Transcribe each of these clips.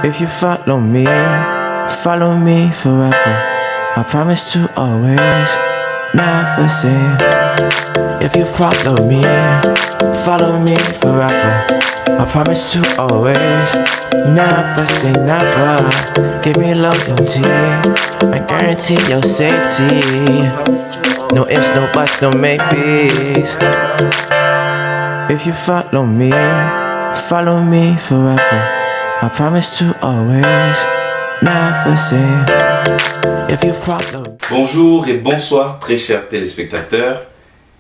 If you follow me forever. I promise to always never say. If you follow me forever. I promise to always never say never. Give me loyalty, I guarantee your safety. No ifs, no buts, no maybes. If you follow me forever. I promise to always never say. If you follow. Bonjour et bonsoir très chers téléspectateurs.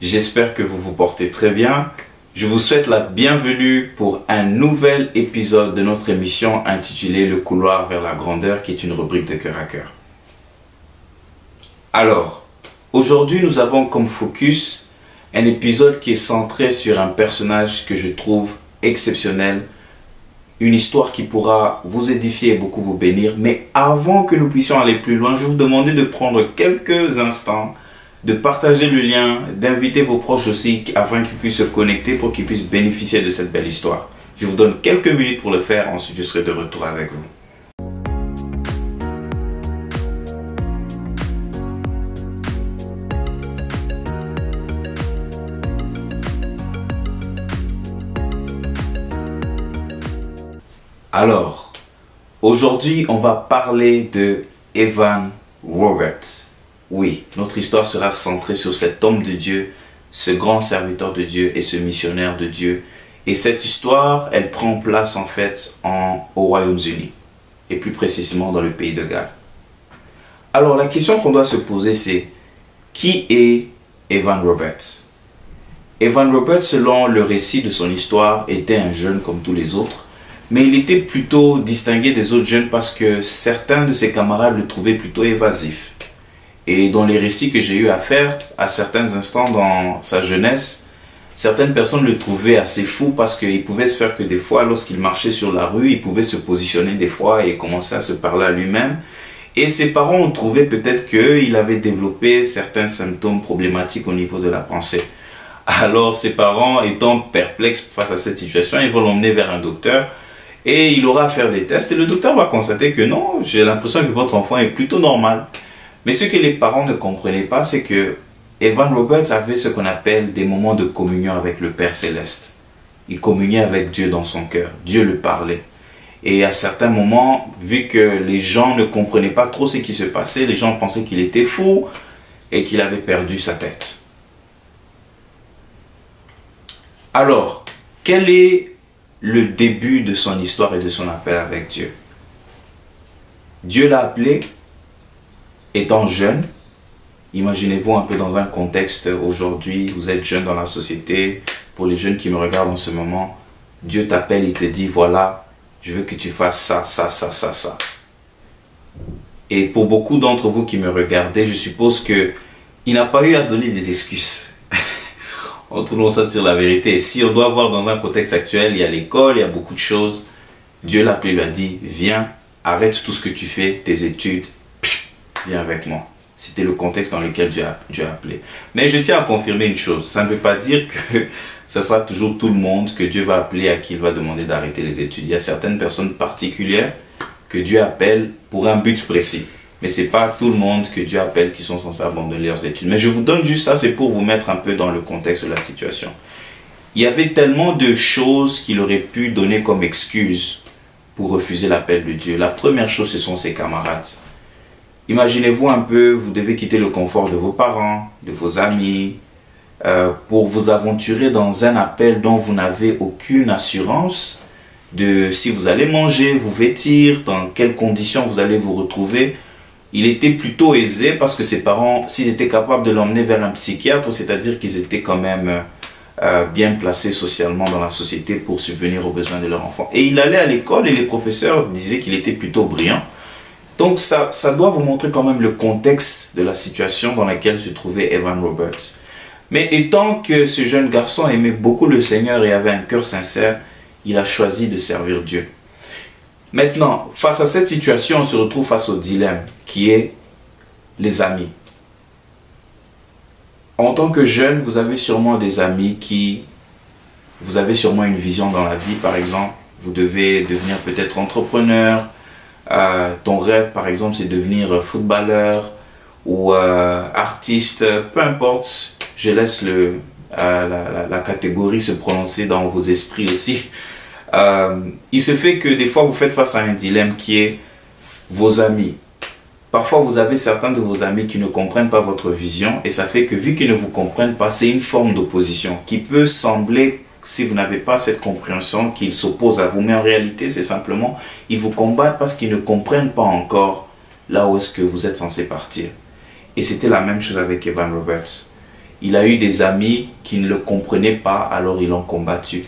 J'espère que vous vous portez très bien. Je vous souhaite la bienvenue pour un nouvel épisode de notre émission intitulée Le couloir vers la grandeur, qui est une rubrique de cœur à cœur. Alors, aujourd'hui nous avons comme focus un épisode qui est centré sur un personnage que je trouve exceptionnel, une histoire qui pourra vous édifier et beaucoup vous bénir. Mais avant que nous puissions aller plus loin, je vais vous demander de prendre quelques instants, de partager le lien, d'inviter vos proches aussi afin qu'ils puissent se connecter pour qu'ils puissent bénéficier de cette belle histoire. Je vous donne quelques minutes pour le faire, ensuite je serai de retour avec vous. Alors, aujourd'hui on va parler de Evan Roberts. Oui, notre histoire sera centrée sur cet homme de Dieu, ce grand serviteur de Dieu et ce missionnaire de Dieu. Et cette histoire, elle prend place en fait au Royaume-Uni, et plus précisément dans le pays de Galles. Alors la question qu'on doit se poser, c'est: qui est Evan Roberts? Evan Roberts, selon le récit de son histoire, était un jeune comme tous les autres, mais il était plutôt distingué des autres jeunes parce que certains de ses camarades le trouvaient plutôt évasif. Et dans les récits que j'ai eu à faire, à certains instants dans sa jeunesse, certaines personnes le trouvaient assez fou parce qu'il pouvait se faire que des fois, lorsqu'il marchait sur la rue, il pouvait se positionner des fois et commencer à se parler à lui-même. Et ses parents ont trouvé peut-être qu'il avait développé certains symptômes problématiques au niveau de la pensée. Alors ses parents, étant perplexes face à cette situation, ils vont l'emmener vers un docteur et il aura à faire des tests. Et le docteur va constater que non, j'ai l'impression que votre enfant est plutôt normal. Mais ce que les parents ne comprenaient pas, c'est que Evan Roberts avait ce qu'on appelle des moments de communion avec le Père Céleste. Il communiait avec Dieu dans son cœur. Dieu le parlait. Et à certains moments, vu que les gens ne comprenaient pas trop ce qui se passait, les gens pensaient qu'il était fou et qu'il avait perdu sa tête. Alors, quel est le début de son histoire et de son appel avec Dieu? Dieu l'a appelé étant jeune. Imaginez-vous un peu dans un contexte aujourd'hui, vous êtes jeune dans la société. Pour les jeunes qui me regardent en ce moment, Dieu t'appelle, il te dit: voilà, je veux que tu fasses ça, ça, ça, ça, ça. Et pour beaucoup d'entre vous qui me regardez, je suppose qu'il n'a pas eu à donner des excuses. Entre nous, on se dire la vérité. Et si on doit voir dans un contexte actuel, il y a l'école, il y a beaucoup de choses. Dieu l'a appelé, lui a dit: viens, arrête tout ce que tu fais, tes études, viens avec moi. C'était le contexte dans lequel Dieu a appelé. Mais je tiens à confirmer une chose. Ça ne veut pas dire que ça sera toujours tout le monde que Dieu va appeler, à qui il va demander d'arrêter les études. Il y a certaines personnes particulières que Dieu appelle pour un but précis. Mais ce n'est pas tout le monde que Dieu appelle qui sont censés abandonner leurs études. Mais je vous donne juste ça, c'est pour vous mettre un peu dans le contexte de la situation. Il y avait tellement de choses qu'il aurait pu donner comme excuse pour refuser l'appel de Dieu. La première chose, ce sont ses camarades. Imaginez-vous un peu, vous devez quitter le confort de vos parents, de vos amis, pour vous aventurer dans un appel dont vous n'avez aucune assurance de si vous allez manger, vous vêtir, dans quelles conditions vous allez vous retrouver. Il était plutôt aisé parce que ses parents, s'ils étaient capables de l'emmener vers un psychiatre, c'est-à-dire qu'ils étaient quand même bien placés socialement dans la société pour subvenir aux besoins de leur enfant. Et il allait à l'école et les professeurs disaient qu'il était plutôt brillant. Donc ça doit vous montrer quand même le contexte de la situation dans laquelle se trouvait Evan Roberts. Mais étant que ce jeune garçon aimait beaucoup le Seigneur et avait un cœur sincère, il a choisi de servir Dieu. Maintenant, face à cette situation, on se retrouve face au dilemme qui est les amis. En tant que jeune, vous avez sûrement des amis vous avez sûrement une vision dans la vie, par exemple. Vous devez devenir peut-être entrepreneur, ton rêve par exemple c'est devenir footballeur ou artiste, peu importe, je laisse la catégorie se prononcer dans vos esprits aussi. Il se fait que des fois vous faites face à un dilemme qui est vos amis. Parfois vous avez certains de vos amis qui ne comprennent pas votre vision et ça fait que vu qu'ils ne vous comprennent pas, c'est une forme d'opposition qui peut sembler, si vous n'avez pas cette compréhension, qu'ils s'opposent à vous, mais en réalité c'est simplement ils vous combattent parce qu'ils ne comprennent pas encore là où est-ce que vous êtes censé partir. Et c'était la même chose avec Evan Roberts. Il a eu des amis qui ne le comprenaient pas, alors ils l'ont combattu.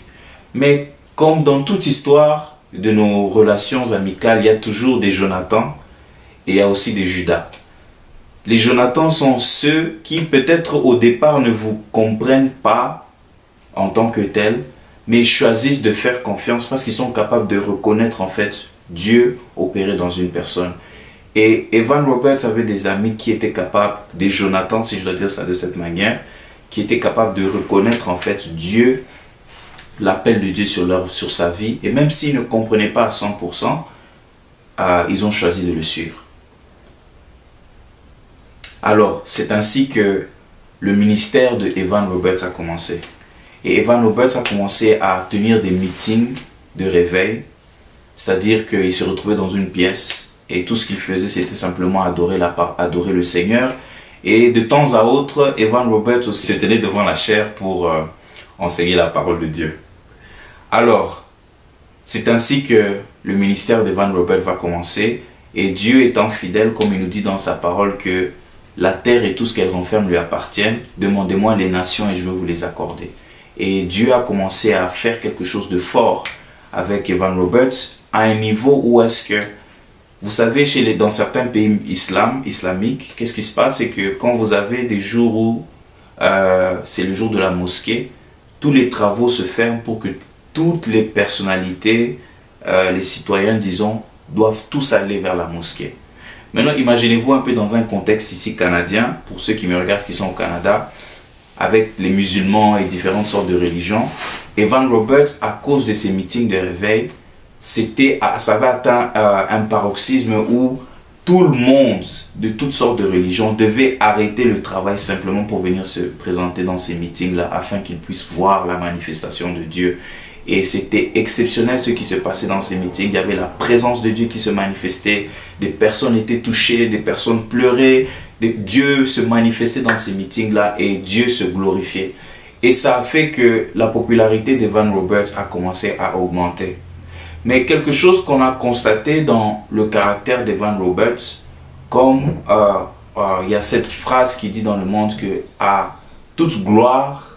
Mais comme dans toute histoire de nos relations amicales, il y a toujours des Jonathan et il y a aussi des Judas. Les Jonathan sont ceux qui peut-être au départ ne vous comprennent pas en tant que tels, mais choisissent de faire confiance parce qu'ils sont capables de reconnaître en fait Dieu opérer dans une personne. Et Evan Roberts avait des amis qui étaient capables, des Jonathan si je dois dire ça de cette manière, qui étaient capables de reconnaître en fait Dieu, l'appel de Dieu sur sa vie. Et même s'ils ne comprenaient pas à 100%, ils ont choisi de le suivre. Alors, c'est ainsi que le ministère de Evan Roberts a commencé. Et Evan Roberts a commencé à tenir des meetings de réveil, c'est-à-dire qu'il se retrouvait dans une pièce et tout ce qu'il faisait, c'était simplement adorer le Seigneur. Et de temps à autre, Evan Roberts aussi se tenait devant la chaire pour enseigner la parole de Dieu. Alors, c'est ainsi que le ministère d'Evan Roberts va commencer. Et Dieu étant fidèle, comme il nous dit dans sa parole, que la terre et tout ce qu'elle renferme lui appartiennent. Demandez-moi les nations et je vais vous les accorder. Et Dieu a commencé à faire quelque chose de fort avec Evan Roberts à un niveau où est-ce que, vous savez, dans certains pays islamiques, qu'est-ce qui se passe? C'est que quand vous avez des jours où c'est le jour de la mosquée, tous les travaux se ferment pour que toutes les personnalités, les citoyens, disons, doivent tous aller vers la mosquée. Maintenant, imaginez-vous un peu dans un contexte ici canadien, pour ceux qui me regardent qui sont au Canada, avec les musulmans et différentes sortes de religions. Evan Roberts, à cause de ces meetings de réveil, ça avait atteint un paroxysme où tout le monde de toutes sortes de religions devait arrêter le travail simplement pour venir se présenter dans ces meetings-là afin qu'ils puissent voir la manifestation de Dieu. Et c'était exceptionnel ce qui se passait dans ces meetings. Il y avait la présence de Dieu qui se manifestait, des personnes étaient touchées, des personnes pleuraient, Dieu se manifestait dans ces meetings-là et Dieu se glorifiait. Et ça a fait que la popularité d'Evan Roberts a commencé à augmenter. Mais quelque chose qu'on a constaté dans le caractère d'Evan Roberts, comme il y a cette phrase qui dit dans le monde que à toute gloire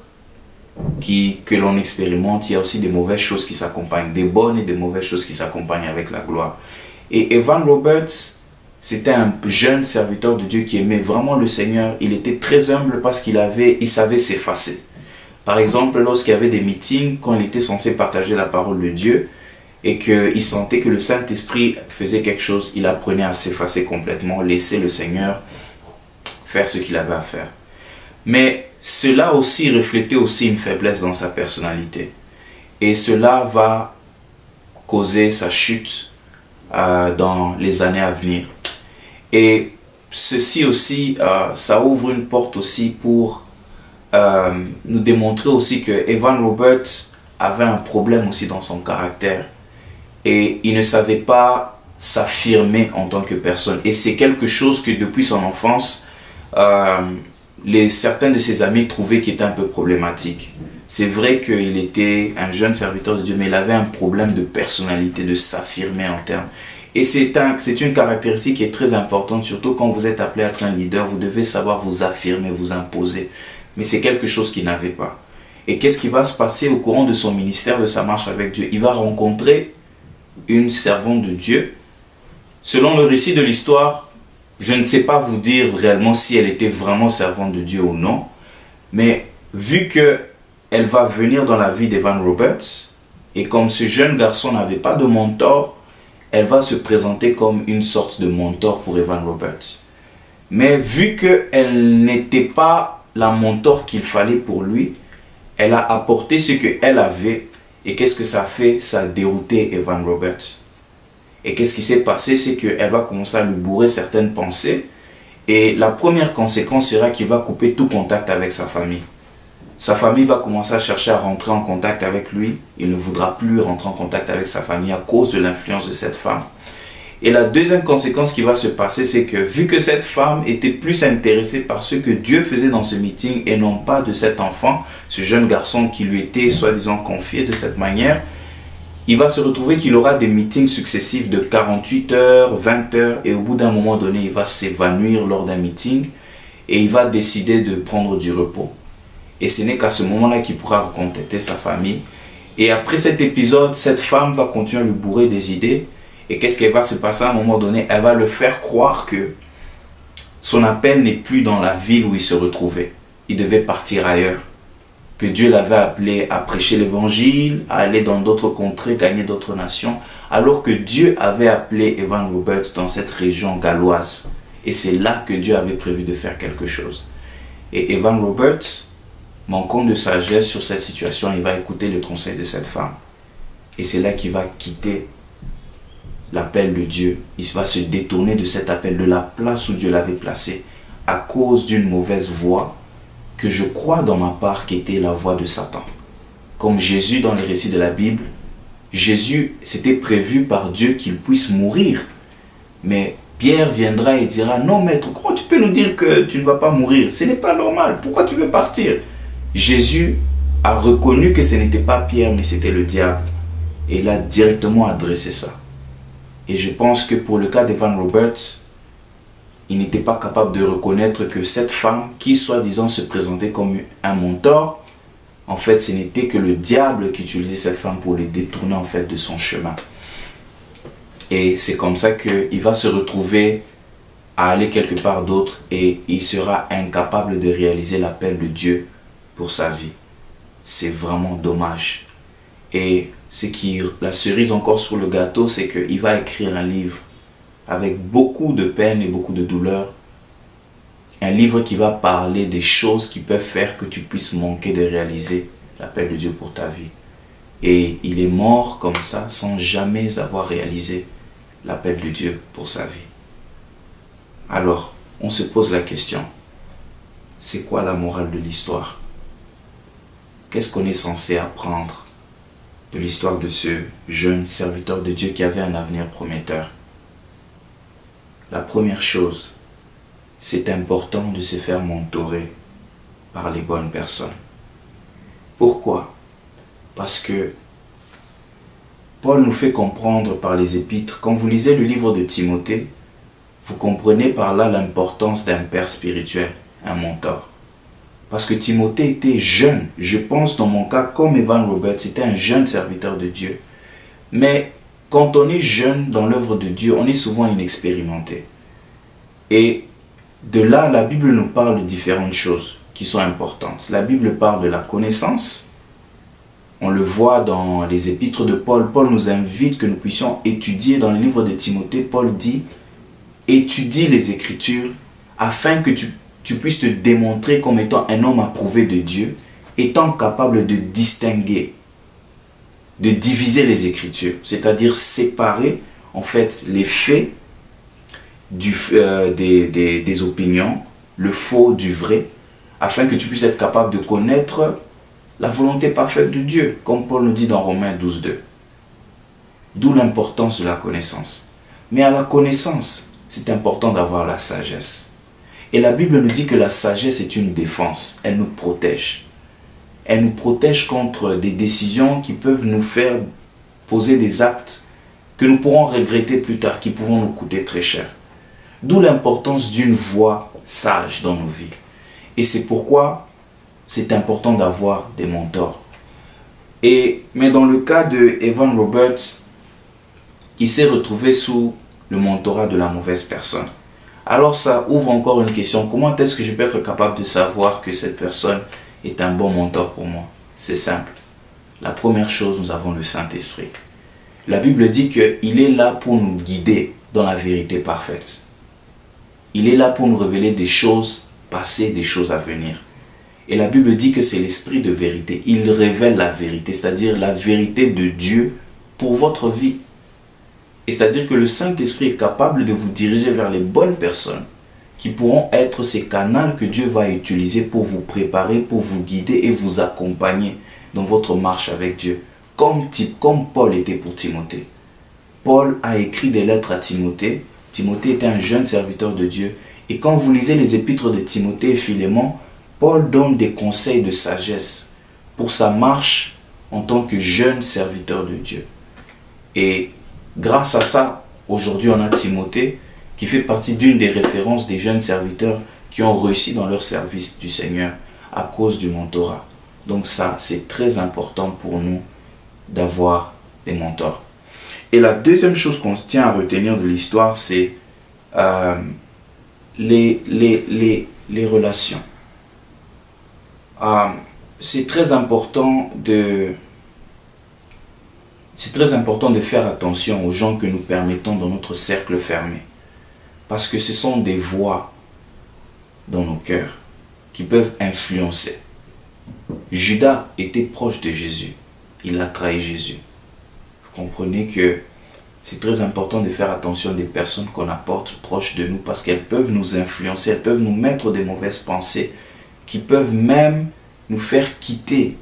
que l'on expérimente, il y a aussi des mauvaises choses qui s'accompagnent, des bonnes et des mauvaises choses qui s'accompagnent avec la gloire. Et Evan Roberts, c'était un jeune serviteur de Dieu qui aimait vraiment le Seigneur. Il était très humble parce qu'il savait s'effacer. Par exemple, lorsqu'il y avait des meetings, quand il était censé partager la parole de Dieu, et qu'il sentait que le Saint-Esprit faisait quelque chose, il apprenait à s'effacer complètement, laisser le Seigneur faire ce qu'il avait à faire. Mais cela aussi reflétait aussi une faiblesse dans sa personnalité. Et cela va causer sa chute dans les années à venir. Et ceci aussi, ça ouvre une porte aussi pour nous démontrer aussi que Evan Roberts avait un problème aussi dans son caractère. Et il ne savait pas s'affirmer en tant que personne. Et c'est quelque chose que depuis son enfance, certains de ses amis trouvaient qui était un peu problématique. C'est vrai qu'il était un jeune serviteur de Dieu, mais il avait un problème de personnalité, de s'affirmer en termes. Et c'est une caractéristique qui est très importante, surtout quand vous êtes appelé à être un leader, vous devez savoir vous affirmer, vous imposer. Mais c'est quelque chose qu'il n'avait pas. Et qu'est-ce qui va se passer au courant de son ministère, de sa marche avec Dieu? Il va rencontrer une servante de Dieu. Selon le récit de l'histoire, je ne sais pas vous dire réellement si elle était vraiment servante de Dieu ou non, mais vu qu'elle va venir dans la vie d'Evan Roberts, et comme ce jeune garçon n'avait pas de mentor, elle va se présenter comme une sorte de mentor pour Evan Roberts. Mais vu qu'elle n'était pas la mentor qu'il fallait pour lui, elle a apporté ce qu'elle avait. Et qu'est-ce que ça fait? Ça a dérouté Evan Roberts. Et qu'est-ce qui s'est passé? C'est qu'elle va commencer à lui bourrer certaines pensées. Et la première conséquence sera qu'il va couper tout contact avec sa famille. Sa famille va commencer à chercher à rentrer en contact avec lui. Il ne voudra plus rentrer en contact avec sa famille à cause de l'influence de cette femme. Et la deuxième conséquence qui va se passer, c'est que vu que cette femme était plus intéressée par ce que Dieu faisait dans ce meeting et non pas de cet enfant, ce jeune garçon qui lui était soi-disant confié de cette manière, il va se retrouver qu'il aura des meetings successifs de 48 heures, 20 heures, et au bout d'un moment donné, il va s'évanouir lors d'un meeting et il va décider de prendre du repos. Et ce n'est qu'à ce moment-là qu'il pourra recontacter sa famille. Et après cet épisode, cette femme va continuer à lui bourrer des idées. Et qu'est-ce qu'elle va se passer à un moment donné? Elle va le faire croire que son appel n'est plus dans la ville où il se retrouvait. Il devait partir ailleurs. Que Dieu l'avait appelé à prêcher l'évangile, à aller dans d'autres contrées, gagner d'autres nations. Alors que Dieu avait appelé Evan Roberts dans cette région galloise. Et c'est là que Dieu avait prévu de faire quelque chose. Et Evan Roberts, manquant de sagesse sur cette situation, il va écouter le conseil de cette femme. Et c'est là qu'il va quitter l'appel de Dieu. Il va se détourner de cet appel, de la place où Dieu l'avait placé, à cause d'une mauvaise voix que je crois dans ma part qu'était la voix de Satan. Comme Jésus dans les récits de la Bible, Jésus, c'était prévu par Dieu qu'il puisse mourir. Mais Pierre viendra et dira, non maître, comment tu peux nous dire que tu ne vas pas mourir? Ce n'est pas normal, pourquoi tu veux partir? Jésus a reconnu que ce n'était pas Pierre, mais c'était le diable. Et il a directement adressé ça. Et je pense que pour le cas d'Evan Roberts, il n'était pas capable de reconnaître que cette femme, qui soi-disant se présentait comme un mentor, en fait ce n'était que le diable qui utilisait cette femme pour les détourner en fait de son chemin. Et c'est comme ça qu'il va se retrouver à aller quelque part d'autre et il sera incapable de réaliser l'appel de Dieu pour sa vie. C'est vraiment dommage. Et la cerise encore sur le gâteau, c'est qu'il va écrire un livre avec beaucoup de peine et beaucoup de douleur. Un livre qui va parler des choses qui peuvent faire que tu puisses manquer de réaliser l'appel de Dieu pour ta vie. Et il est mort comme ça sans jamais avoir réalisé l'appel de Dieu pour sa vie. Alors, on se pose la question, c'est quoi la morale de l'histoire? Qu'est-ce qu'on est censé apprendre de l'histoire de ce jeune serviteur de Dieu qui avait un avenir prometteur? La première chose, c'est important de se faire mentorer par les bonnes personnes. Pourquoi? Parce que Paul nous fait comprendre par les épîtres, quand vous lisez le livre de Timothée, vous comprenez par là l'importance d'un père spirituel, un mentor. Parce que Timothée était jeune, je pense dans mon cas, comme Evan Roberts, c'était un jeune serviteur de Dieu. Mais quand on est jeune dans l'œuvre de Dieu, on est souvent inexpérimenté. Et de là, la Bible nous parle de différentes choses qui sont importantes. La Bible parle de la connaissance. On le voit dans les épîtres de Paul. Paul nous invite que nous puissions étudier. Dans le livre de Timothée, Paul dit « Étudie les Écritures afin que tu puisses te démontrer comme étant un homme approuvé de Dieu, étant capable de distinguer, de diviser les Écritures, c'est-à-dire séparer en fait les faits des opinions, le faux du vrai, afin que tu puisses être capable de connaître la volonté parfaite de Dieu, comme Paul nous dit dans Romains 12, 2. D'où l'importance de la connaissance. Mais à la connaissance, c'est important d'avoir la sagesse. Et la Bible nous dit que la sagesse est une défense, elle nous protège. Elle nous protège contre des décisions qui peuvent nous faire poser des actes que nous pourrons regretter plus tard, qui pourront nous coûter très cher. D'où l'importance d'une voix sage dans nos vies. Et c'est pourquoi c'est important d'avoir des mentors. Mais dans le cas de Evan Roberts, il s'est retrouvé sous le mentorat de la mauvaise personne. Alors ça ouvre encore une question. Comment est-ce que je peux être capable de savoir que cette personne est un bon mentor pour moi? C'est simple. La première chose, nous avons le Saint-Esprit. La Bible dit qu'il est là pour nous guider dans la vérité parfaite. Il est là pour nous révéler des choses passées, des choses à venir. Et la Bible dit que c'est l'Esprit de vérité. Il révèle la vérité, c'est-à-dire la vérité de Dieu pour votre vie. Et c'est-à-dire que le Saint-Esprit est capable de vous diriger vers les bonnes personnes qui pourront être ces canaux que Dieu va utiliser pour vous préparer, pour vous guider et vous accompagner dans votre marche avec Dieu. Comme Paul était pour Timothée. Paul a écrit des lettres à Timothée. Timothée était un jeune serviteur de Dieu. Et quand vous lisez les épîtres de Timothée et Philémon, Paul donne des conseils de sagesse pour sa marche en tant que jeune serviteur de Dieu. Et grâce à ça, aujourd'hui on a Timothée qui fait partie d'une des références des jeunes serviteurs qui ont réussi dans leur service du Seigneur à cause du mentorat. Donc ça, c'est très important pour nous d'avoir des mentors. Et la deuxième chose qu'on tient à retenir de l'histoire, c'est les relations. C'est très important de faire attention aux gens que nous permettons dans notre cercle fermé. Parce que ce sont des voix dans nos cœurs qui peuvent influencer. Judas était proche de Jésus. Il a trahi Jésus. Vous comprenez que c'est très important de faire attention des personnes qu'on apporte proches de nous parce qu'elles peuvent nous influencer, elles peuvent nous mettre des mauvaises pensées qui peuvent même nous faire quitter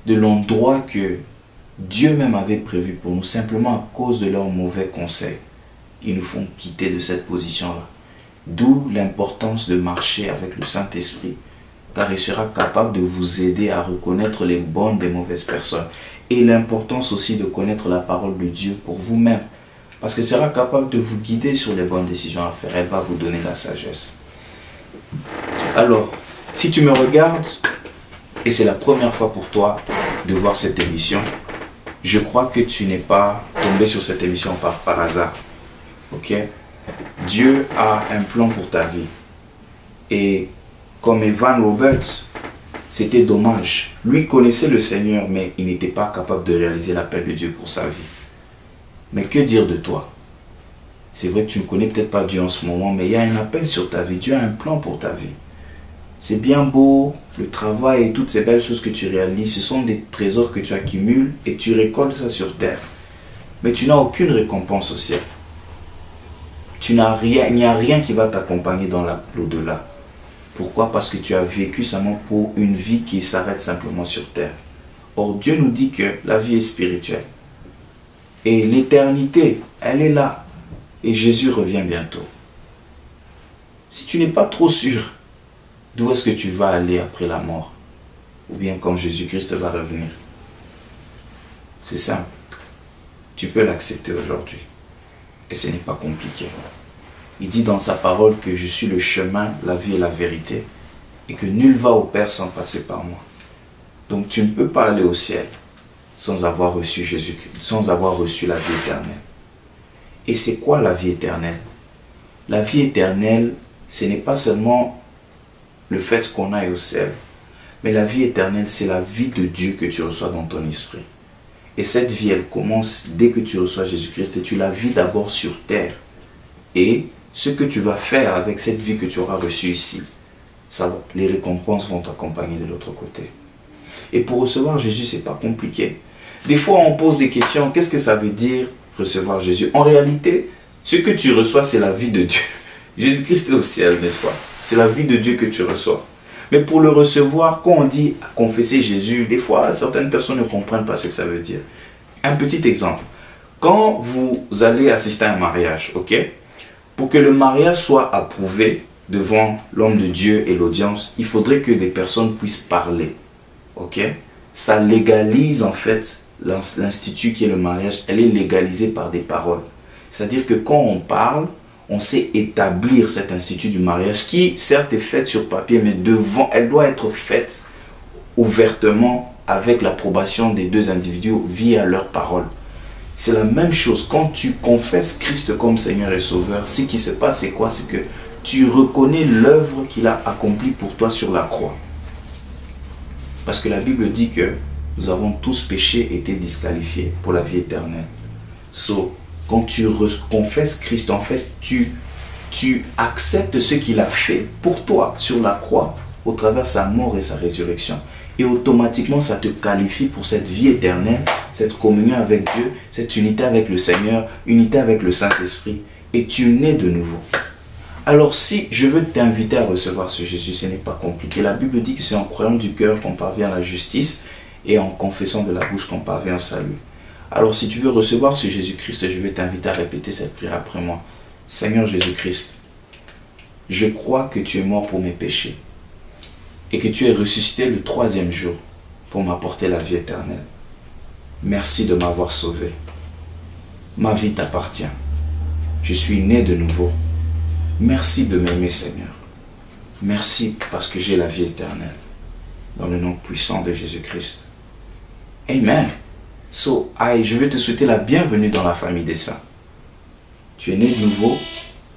de l'endroit que Dieu même avait prévu pour nous, simplement à cause de leurs mauvais conseils. Ils nous font quitter de cette position-là. D'où l'importance de marcher avec le Saint-Esprit, car il sera capable de vous aider à reconnaître les bonnes des mauvaises personnes. Et l'importance aussi de connaître la parole de Dieu pour vous-même, parce qu'il sera capable de vous guider sur les bonnes décisions à faire. Elle va vous donner la sagesse. Alors, si tu me regardes, et c'est la première fois pour toi de voir cette émission, je crois que tu n'es pas tombé sur cette émission par hasard. Ok? Dieu a un plan pour ta vie. Et comme Evan Roberts, c'était dommage. Lui connaissait le Seigneur, mais il n'était pas capable de réaliser l'appel de Dieu pour sa vie. Mais que dire de toi? C'est vrai que tu ne connais peut-être pas Dieu en ce moment, mais il y a un appel sur ta vie. Dieu a un plan pour ta vie. C'est bien beau, le travail et toutes ces belles choses que tu réalises, ce sont des trésors que tu accumules et tu récoltes ça sur terre. Mais tu n'as aucune récompense au ciel. Il n'y a rien qui va t'accompagner dans l'au-delà. Pourquoi? Parce que tu as vécu seulement pour une vie qui s'arrête simplement sur terre. Or, Dieu nous dit que la vie est spirituelle. Et l'éternité, elle est là. Et Jésus revient bientôt. Si tu n'es pas trop sûr d'où est-ce que tu vas aller après la mort, ou bien quand Jésus-Christ va revenir, c'est simple. Tu peux l'accepter aujourd'hui. Et ce n'est pas compliqué. Il dit dans sa parole que je suis le chemin, la vie et la vérité, et que nul va au Père sans passer par moi. Donc tu ne peux pas aller au ciel sans avoir reçu Jésus-Christ, sans avoir reçu la vie éternelle. Et c'est quoi la vie éternelle? La vie éternelle, ce n'est pas seulement le fait qu'on aille au ciel, mais la vie éternelle, c'est la vie de Dieu que tu reçois dans ton esprit. Et cette vie, elle commence dès que tu reçois Jésus-Christ et tu la vis d'abord sur terre. Et ce que tu vas faire avec cette vie que tu auras reçue ici, les récompenses vont t'accompagner de l'autre côté. Et pour recevoir Jésus, ce n'est pas compliqué. Des fois, on pose des questions. Qu'est-ce que ça veut dire recevoir Jésus? En réalité, ce que tu reçois, c'est la vie de Dieu. Jésus-Christ est au ciel, n'est-ce pas? C'est la vie de Dieu que tu reçois. Mais pour le recevoir, quand on dit confesser Jésus, des fois, certaines personnes ne comprennent pas ce que ça veut dire. Un petit exemple. Quand vous allez assister à un mariage, ok? Pour que le mariage soit approuvé devant l'homme de Dieu et l'audience, il faudrait que des personnes puissent parler. Ok? Ça légalise en fait l'institut qui est le mariage. Elle est légalisée par des paroles. C'est-à-dire que quand on parle, on sait établir cet institut du mariage qui certes est fait sur papier, mais elle doit être faite ouvertement avec l'approbation des deux individus via leurs paroles. C'est la même chose. Quand tu confesses Christ comme Seigneur et Sauveur, ce qui se passe, c'est quoi? C'est que tu reconnais l'œuvre qu'il a accomplie pour toi sur la croix. Parce que la Bible dit que nous avons tous péché et été disqualifiés pour la vie éternelle. Quand tu confesses Christ, en fait, tu acceptes ce qu'il a fait pour toi sur la croix au travers de sa mort et sa résurrection. et automatiquement ça te qualifie pour cette vie éternelle, cette communion avec Dieu, cette unité avec le Seigneur, unité avec le Saint-Esprit, et tu nais de nouveau. Alors si je veux t'inviter à recevoir ce Jésus, ce n'est pas compliqué. La Bible dit que c'est en croyant du cœur qu'on parvient à la justice et en confessant de la bouche qu'on parvient au salut. Alors si tu veux recevoir ce Jésus-Christ, je vais t'inviter à répéter cette prière après moi. Seigneur Jésus-Christ, je crois que tu es mort pour mes péchés et que tu es ressuscité le 3e jour pour m'apporter la vie éternelle. Merci de m'avoir sauvé. Ma vie t'appartient. Je suis né de nouveau. Merci de m'aimer, Seigneur. Merci parce que j'ai la vie éternelle. Dans le nom puissant de Jésus-Christ. Amen. Je veux te souhaiter la bienvenue dans la famille des saints. Tu es né de nouveau.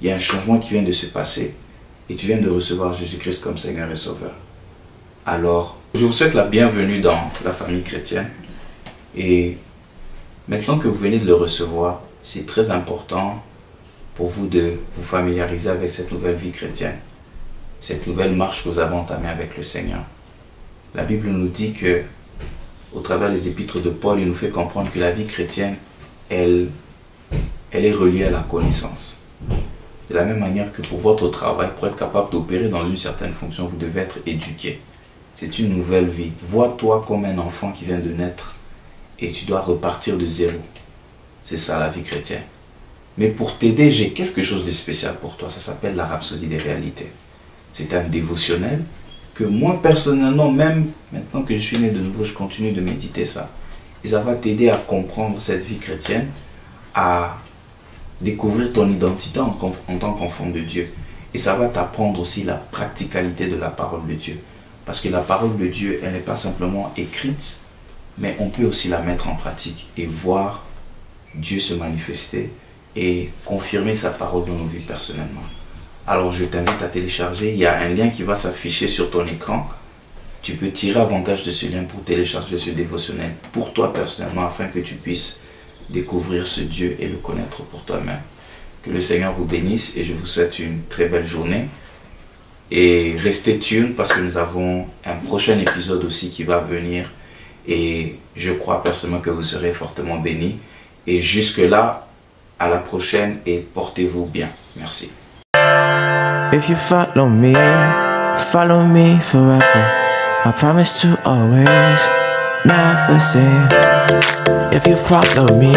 Il y a un changement qui vient de se passer. Et tu viens de recevoir Jésus-Christ comme Seigneur et Sauveur. Alors, je vous souhaite la bienvenue dans la famille chrétienne. Et maintenant que vous venez de le recevoir, c'est très important pour vous de vous familiariser avec cette nouvelle vie chrétienne, cette nouvelle marche que vous avez entamée avec le Seigneur. La Bible nous dit que, au travers des épîtres de Paul, il nous fait comprendre que la vie chrétienne, elle est reliée à la connaissance. De la même manière que pour votre travail, pour être capable d'opérer dans une certaine fonction, vous devez être éduqué. C'est une nouvelle vie. Vois-toi comme un enfant qui vient de naître et tu dois repartir de zéro. C'est ça la vie chrétienne. Mais pour t'aider, j'ai quelque chose de spécial pour toi. Ça s'appelle la Rhapsodie des réalités. C'est un dévotionnel que moi, personnellement, même maintenant que je suis né de nouveau, je continue de méditer ça. Et ça va t'aider à comprendre cette vie chrétienne, à découvrir ton identité en tant qu'enfant de Dieu. Et ça va t'apprendre aussi la practicalité de la parole de Dieu. Parce que la parole de Dieu, elle n'est pas simplement écrite, mais on peut aussi la mettre en pratique et voir Dieu se manifester et confirmer sa parole dans nos vies personnellement. Alors je t'invite à télécharger, il y a un lien qui va s'afficher sur ton écran. Tu peux tirer avantage de ce lien pour télécharger ce dévotionnel pour toi personnellement afin que tu puisses découvrir ce Dieu et le connaître pour toi-même. Que le Seigneur vous bénisse et je vous souhaite une très belle journée. Et restez tuned parce que nous avons un prochain épisode aussi qui va venir et je crois personnellement que vous serez fortement bénis. Et jusque-là, à la prochaine et portez-vous bien. Merci. If you follow me forever. I promise to always, never say. If you follow me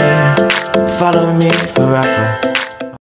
forever.